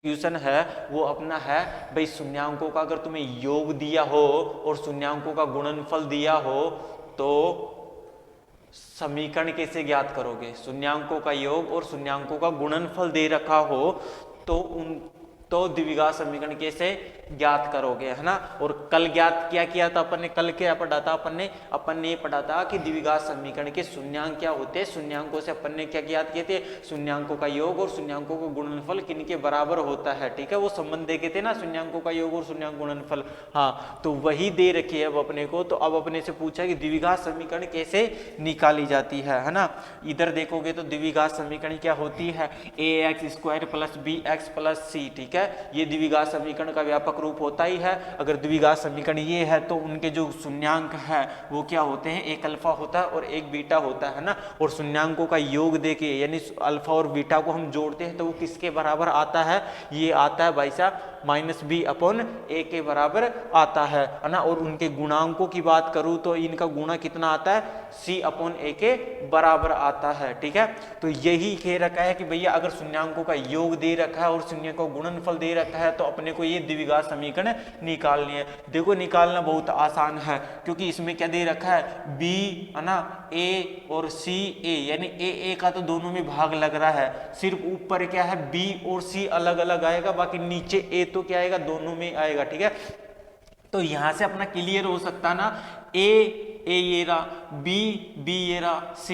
Question है वो अपना है भाई, शून्यांकों का अगर तुम्हें योग दिया हो और शून्यांकों का गुणनफल दिया हो तो समीकरण कैसे ज्ञात करोगे। शून्यांकों का योग और शून्यांकों का गुणनफल दे रखा हो तो द्विघात समीकरण कैसे ज्ञात करोगे, है ना। और कल ज्ञात क्या किया था अपन ने, कल क्या पढ़ा था अपन ने पढ़ा था कि द्विघात समीकरण के शून्यांक क्या होते हैं। शून्यांकों से अपन ने क्या ज्ञात किए थे, शून्यांकों का योग और शून्यांकों का गुणनफल किन के बराबर होता है, ठीक है। वो संबंध देखे थे ना, शून्यांकों का योग और शून्यांक गुणनफल। हाँ, तो वही दे रखी है अब अपने को। तो अब अपने से पूछा कि द्विघात समीकरण कैसे निकाली जाती है ना। इधर देखोगे तो द्विघात समीकरण क्या होती है, ax² + bx + c, ठीक है। ये द्विघात समीकरण का व्यापक रूप होता ही है। अगर द्विघात समीकरण ये है तो उनके जो शून्यांक है वो क्या होते हैं, एक अल्फा होता है और एक बीटा होता है ना। और शून्यांकों का योग देके यानी अल्फा और बीटा को हम जोड़ते हैं तो वो किसके बराबर आता है, ये आता है भाई साहब -b/a के बराबर आता है ना। और उनके गुणांकों की बात करूं तो इनका गुणा कितना आता है, c/a के बराबर आता है, ठीक है। तो यही कह रखा है कि भैया अगर शून्यांकों का योग दे रखा है और शून्य का गुणनफल दे रखा है तो अपने को ये द्विघात समीकरण निकालनी है। देखो निकालना बहुत आसान है क्योंकि इसमें क्या दे रखा है, b है ना, a और c a, यानी a का तो दोनों में भाग लग रहा है। सिर्फ ऊपर क्या है b और c अलग अलग आएगा, बाकी नीचे a तो क्या आएगा, दोनों में आएगा, ठीक है। तो यहां से अपना क्लियर हो सकता ना, a ये रहा, b ये रहा, c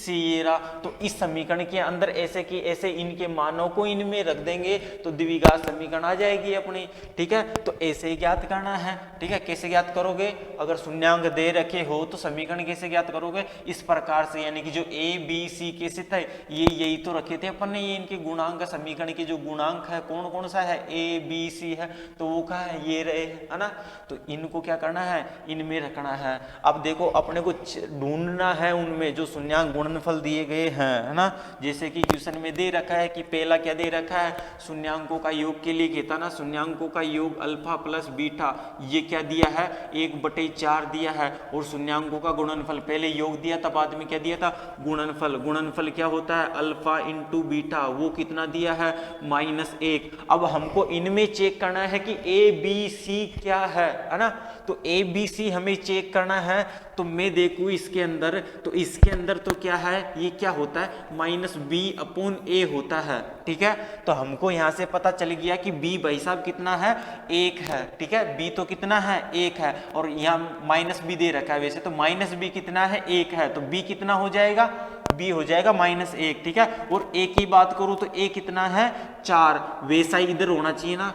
ये रहा। तो इस समीकरण के अंदर ऐसे कि ऐसे इनके मानों को इनमें रख देंगे तो द्विघात समीकरण आ जाएगी अपनी, ठीक है। तो ऐसे ही ज्ञात करना है, ठीक है। कैसे ज्ञात करोगे, अगर शून्यांक दे रखे हो तो समीकरण कैसे ज्ञात करोगे, इस प्रकार से। यानी कि जो a b c कैसे थे, ये यही तो रखे थे अपन ने, ये इनके गुणांक समीकरण के जो गुणांक है कौन कौन सा है, a b c है, तो वो क्या है, ये रहे, है ना। तो इनको क्या करना है, इनमें रखना है। अब देखो अपने को ढूंढना है उनमें जो शून्यांक गुणनफल दिए गए हैं, है ना। जैसे कि क्वेश्चन में दे रखा है कि पहला क्या दे रखा है, शून्यांकों का योग के लिए कहता ना, शून्यांकों का योग अल्फा प्लस बीटा, ये क्या दिया है, 1/4 दिया है। और शून्यांकों का गुणनफल, पहले योग दिया था बाद में क्या दिया था, गुणनफल। गुणनफल क्या होता है, अल्फा इंटू बीटा, वो कितना दिया है, -1। अब हमको इनमें चेक करना है कि ए बी सी क्या है ना। तो ए बी सी हमें चेक करना है। तो मैं देखूं इसके अंदर, तो इसके अंदर तो क्या है, ये क्या होता है, -b/a होता है, ठीक है। तो हमको यहां से पता चल गया कि b भाई साहब कितना है, 1 है, ठीक है। b तो कितना है, 1 है। और यहाँ -b दे रखा है वैसे तो, -b कितना है, 1 है। तो b कितना हो जाएगा, b हो जाएगा -1, ठीक है। और a की बात करूं तो a कितना है, 4। वैसा ही इधर होना चाहिए ना,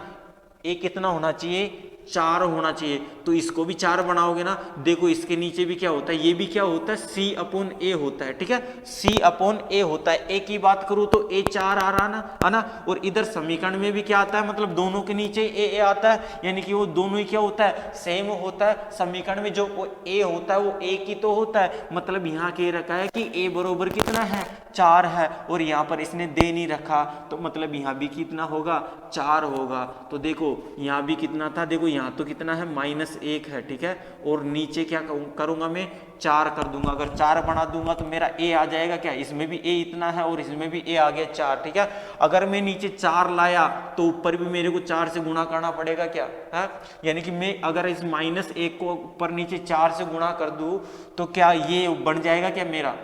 a कितना होना चाहिए, 4 होना चाहिए। तो इसको भी 4 बनाओगे ना, देखो इसके नीचे भी क्या होता है, ये भी क्या होता है, c/a होता है, ठीक है। c/a होता है। a की बात करूं तो a 4 आ रहा है ना। और इधर समीकरण में भी क्या आता है, मतलब दोनों के नीचे a आता है, यानी कि वो दोनों ही क्या होता है, सेम होता है। समीकरण में जो a होता है वो a की तो होता है, मतलब यहाँ कह रखा है कि a बराबर कितना है, 4 है। और यहाँ पर इसने दे नहीं रखा तो मतलब यहाँ भी कितना होगा, 4 होगा। तो देखो यहाँ भी कितना था, देखो यहाँ तो कितना है, -1 है, ठीक है। और नीचे क्या करूंगा मैं, 4 कर दूंगा। अगर 4 बना दूंगा तो मेरा a आ जाएगा क्या, इसमें भी a इतना है और इसमें भी a आ गया 4, ठीक है। अगर मैं नीचे 4 लाया तो ऊपर भी मेरे को 4 से गुणा करना पड़ेगा क्या है, यानी कि मैं अगर इस -1 को ऊपर नीचे 4 से गुणा कर दूं तो क्या ये बन जाएगा क्या मेरा,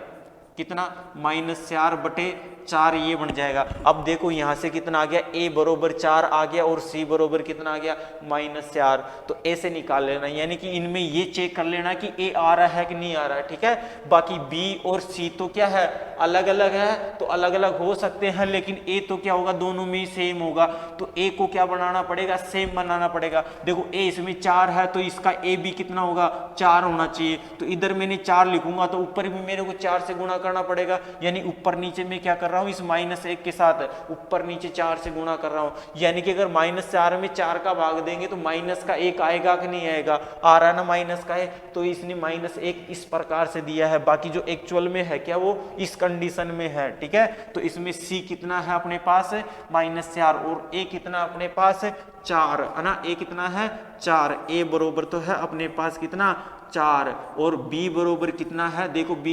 कितना, -4/4 ये बन जाएगा। अब देखो यहां से कितना आ गया, a बराबर 4 आ गया और c बराबर कितना आ गया, -4। तो ऐसे निकाल लेना, यानी कि इनमें ये चेक कर लेना कि a आ रहा है कि नहीं आ रहा है, ठीक है। बाकी b और c तो क्या है, अलग अलग है, तो अलग अलग हो सकते हैं, लेकिन a तो क्या होगा, दोनों में सेम होगा। तो a को क्या बनाना पड़ेगा, सेम बनाना पड़ेगा। देखो a इसमें 4 है तो इसका a भी कितना होगा, 4 होना चाहिए। तो इधर मैंने 4 लिखूंगा तो ऊपर भी मेरे को 4 से गुणा करना पड़ेगा, यानी ऊपर नीचे में क्या कर रहा हूं, इस -1 के साथ ऊपर नीचे 4 से गुणा कर रहा हूं। यानी कि अगर -4 में 4 का भाग देंगे तो -1 आएगा कि नहीं आएगा, आ रहा है ना माइनस का है। तो इसने -1 इस प्रकार से दिया है, बाकी जो एक्चुअल में है क्या वो इस कंडीशन में है, ठीक है। तो इसमें c कितना है अपने पास, -4, और a कितना अपने पास, 4, है ना। a कितना है, 4। a बरोबर तो है अपने पास कितना, 4। और b बरोबर कितना है, देखो b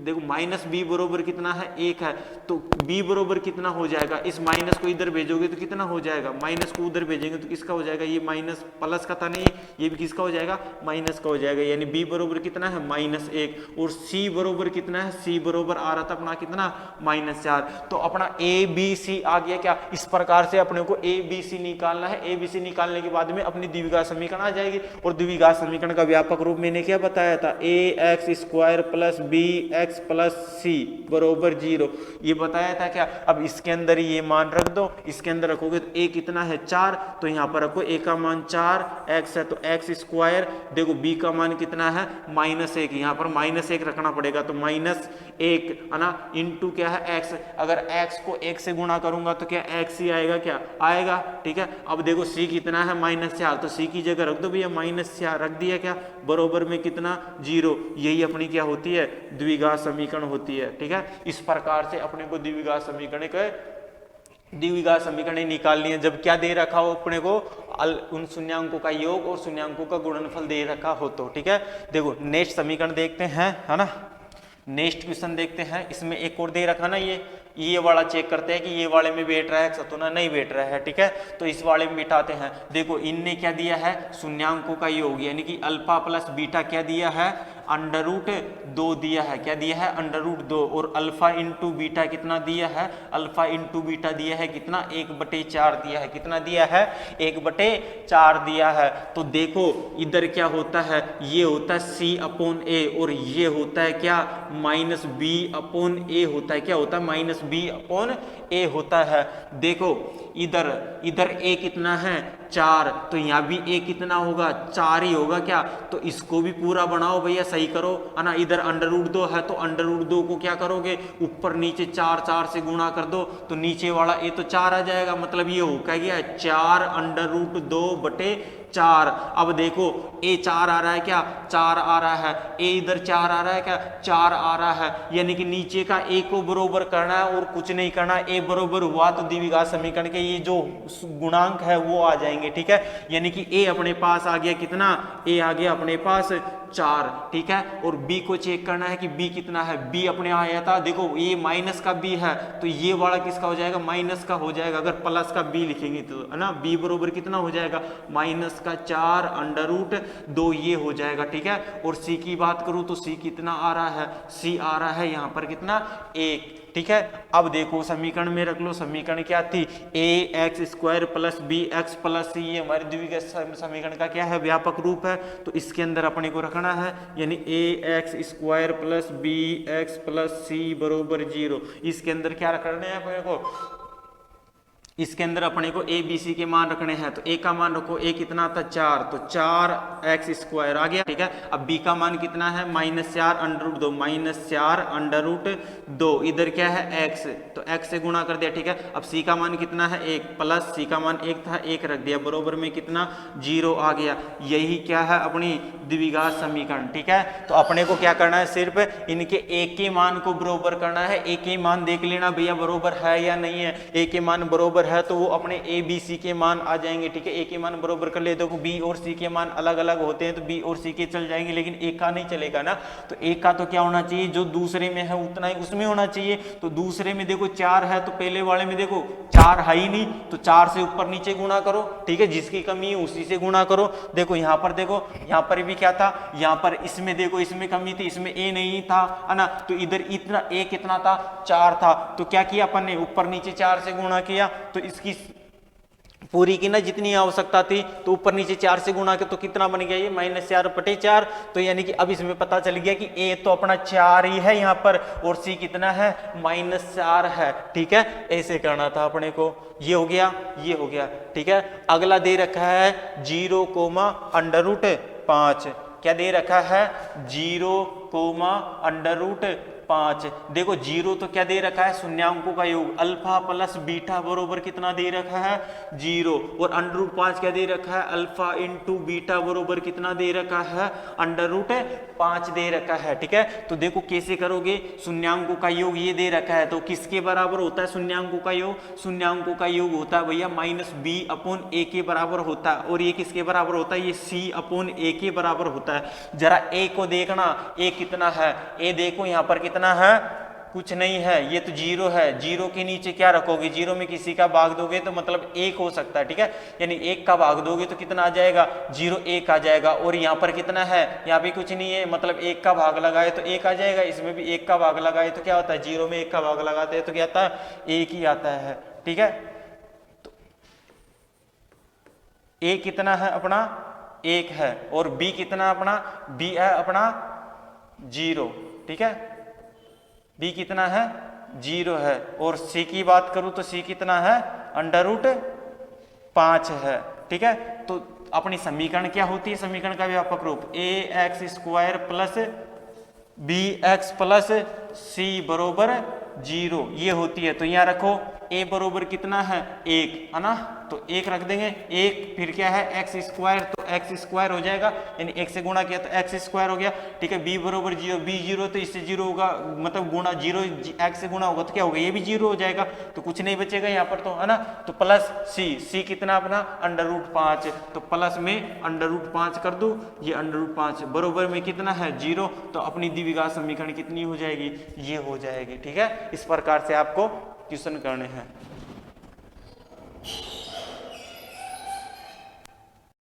देखो माइनस बी बरोबर कितना है 1 है, तो b बरोबर कितना हो जाएगा, इस माइनस को इधर भेजोगे तो कितना हो जाएगा, माइनस को उधर भेजेंगे तो किसका हो जाएगा, ये माइनस प्लस का था नहीं, ये भी किसका हो जाएगा, माइनस का हो जाएगा, यानी b बरोबर कितना है -1, और c बरोबर कितना है, c बरोबर आ रहा था अपना कितना -4। तो अपना a b c आ गया क्या, इस प्रकार से अपने को a b c निकालना है। a b c निकालने के बाद में अपनी द्विघात समीकरण आ जाएगी, और द्विघात समीकरण का व्यापक रूप मैंने क्या बताया था, ax² plus bx plus c बरोबर 0, ये बताया था क्या। अब इसके अंदर ये मान रख दो, इसके अंदर रखोगे तो a कितना है 4, तो यहाँ पर रखो a का मान 4, x है तो x², देखो b का मान कितना है -1, यहाँ पर -1 रखना पड़ेगा, तो -1 है ना, इंटू क्या है x, अगर x को 1 से गुणा करूंगा तो क्या x ही आएगा, क्या आएगा, ठीक है। अब देखो c कितना है -4, तो c की जगह रख दो भैया -4, रख दिया क्या, बरोबर में कितना 0, यही अपनी क्या होती है, द्विघात समीकरण होती है, ठीक है। इस प्रकार से अपने को द्विघात समीकरण निकालनी है, जब क्या दे रखा हो अपने को, उन शून्यांकों का योग और शून्यांकों का गुणनफल दे रखा हो तो, ठीक है। देखो नेक्स्ट समीकरण देखते हैं, है ना, नेक्स्ट क्वेश्चन देखते हैं। इसमें एक और दे रखा ना, ये वाला चेक करते हैं कि ये वाले में बैठ रहा है एक्स तो ना नहीं बैठ रहा है, ठीक है। तो इस वाले में बिठाते हैं। देखो इनने क्या दिया है, शून्यांकों का योग, यानी कि अल्फा प्लस बीटा क्या दिया है, √2 दिया है, क्या दिया है, √2, और अल्फा इंटू बीटा कितना दिया है, अल्फा इंटू बीटा दिया है कितना, 1/4 दिया है, कितना दिया है, 1/4 दिया है। तो देखो इधर क्या होता है, ये होता है c/a, और ये होता है क्या, -b/a होता है, क्या होता है, -b/a होता है। देखो इधर a कितना है 4, तो यहाँ भी a कितना होगा, 4 ही होगा क्या, तो इसको भी पूरा बनाओ भैया, सही करो, है ना। इधर √2 है तो √2 को क्या करोगे, ऊपर नीचे 4 से गुणा कर दो, तो नीचे वाला a तो 4 आ जाएगा, मतलब ये हो क्या गया 4√2/4। अब देखो a 4 आ रहा है, क्या 4 आ रहा है, a इधर 4 आ रहा है, क्या 4 आ रहा है, यानी कि नीचे का a को बरोबर करना है और कुछ नहीं करना। a बरोबर हुआ तो द्विघात समीकरण के ये जो गुणांक है वो आ जाएंगे, ठीक है। यानी कि a अपने पास आ गया कितना, a आ गया अपने पास 4, ठीक है। और b को चेक करना है कि b कितना है, b अपने आया था, देखो ये माइनस का b है तो ये वाला किसका हो जाएगा, माइनस का हो जाएगा, अगर प्लस का b लिखेंगे तो, है ना। b बरोबर कितना हो जाएगा, -4√2 ये हो जाएगा, ठीक है। और c की बात करूं तो c कितना आ रहा है, c आ रहा है यहाँ पर कितना 1, ठीक है। अब देखो समीकरण में रख लो, समीकरण क्या थी, ax² plus bx plus c, ये हमारे द्विघात समीकरण का क्या है, व्यापक रूप है। तो इसके अंदर अपने को रखना है, यानी ax² plus bx plus c बरोबर 0। इसके अंदर क्या रखना है अपने को, इसके अंदर अपने को a b c के मान रखने हैं। तो a का मान रखो, a कितना था 4, तो 4x² आ गया, ठीक है। अब b का मान कितना है, -4√2, इधर क्या है x, तो x से गुणा कर दिया, ठीक है। अब c का मान कितना है 1, प्लस c का मान 1 था, 1 रख दिया, बरोबर में कितना 0 आ गया। यही क्या है अपनी द्विघात समीकरण, ठीक है। तो अपने को क्या करना है, सिर्फ इनके a के मान को बरोबर करना है। a के मान देख लेना भैया बरोबर है या नहीं है, a के मान बरोबर है तो वो अपने a b c के मान आ जाएंगे, ठीक है। a के मान बरोबर कर ले, देखो b और c के मान अलग अलग होते हैं तो b और c के चल जाएंगे, लेकिन a का नहीं चलेगा ना। तो a का तो क्या होना चाहिए, जो दूसरे में है उतना ही उसमें होना चाहिए। तो दूसरे में देखो 4 है, तो पहले वाले में देखो 4 है ही नहीं, तो 4 से ऊपर नीचे गुणा करो, ठीक है। जिसकी कमी है उसी से गुणा करो। देखो यहाँ पर देखो, यहाँ पर भी क्या था, यहाँ पर इसमें देखो, इसमें कमी थी, इसमें a नहीं था, है ना। तो इधर इतना a कितना था 4 था, तो क्या किया अपन ने, ऊपर नीचे 4 से गुणा किया, तो इसकी पूरी की ना जितनी आवश्यकता थी, तो ऊपर नीचे 4 से गुणा के तो कितना बन गया ये -4/4। तो यानी कि अब इसमें पता चल गया कि a तो अपना 4 ही है यहाँ पर, और c कितना है -4 है, ठीक है। ऐसे करना था अपने को, ये हो गया, ये हो गया, ठीक है। अगला दे रखा है 0,√5, क्या दे रखा है 0,√5। देखो 0 तो क्या दे रखा है, शून्यांकों का योग, अल्फा प्लस बीटा बरोबर कितना दे रखा है 0, और √5 क्या दे रखा है, अल्फा इंटू बीटा बरोबर कितना दे रखा है √5 दे रखा है, ठीक है। तो देखो कैसे करोगे, शून्यांकों का योग ये दे रखा है, तो किसके बराबर होता है शून्यांकों का योग, शून्यांकों का योग होता है भैया -b/a के बराबर होता है। और ये किसके बराबर होता है, ये c/a के बराबर होता है। जरा a को देखना, a कितना है, a देखो यहाँ पर कितना कितना है, कुछ नहीं है, ये तो जीरो है। जीरो के नीचे क्या रखोगे, जीरो में किसी का भाग दोगे तो मतलब एक हो सकता है, ठीक है, यानी एक का भाग दोगे तो कितना आ जाएगा, जीरो एक आ जाएगा। और यहाँ पर कितना है, यहाँ पे कुछ नहीं है, मतलब एक का भाग लगाए तो एक आ जाएगा, इसमें भी एक का भाग लगाए तो क्या होता है, जीरो में एक का भाग लगाते हैं तो क्या आता है, एक ही आता है, ठीक है। तो ए कितना है अपना, एक है, और बी कितना अपना, बी है अपना जीरो, ठीक है, बी कितना है, जीरो है। और सी की बात करूं तो सी कितना है, √5 है, ठीक है। तो अपनी समीकरण क्या होती है, समीकरण का व्यापक रूप ax² प्लस bx प्लस सी बरोबर 0, ये होती है। तो यहाँ रखो a बरोबर कितना है, एक, है ना, तो एक रख देंगे, एक, फिर क्या है x², तो x² हो जाएगा, यानी एक से गुणा किया तो x² हो गया, ठीक है। b बरोबर 0, b 0 तो इससे 0 होगा, मतलब गुणा 0 x से गुणा होगा तो क्या होगा, ये भी 0 हो जाएगा, तो कुछ नहीं बचेगा यहाँ पर, तो है ना। तो प्लस c कितना अपना √5, तो प्लस में √5 कर दो, ये √5 बरोबर में कितना है 0, तो अपनी द्विघात समीकरण कितनी हो जाएगी, ये हो जाएगी, ठीक है। इस प्रकार से आपको क्वेश्चन करने हैं।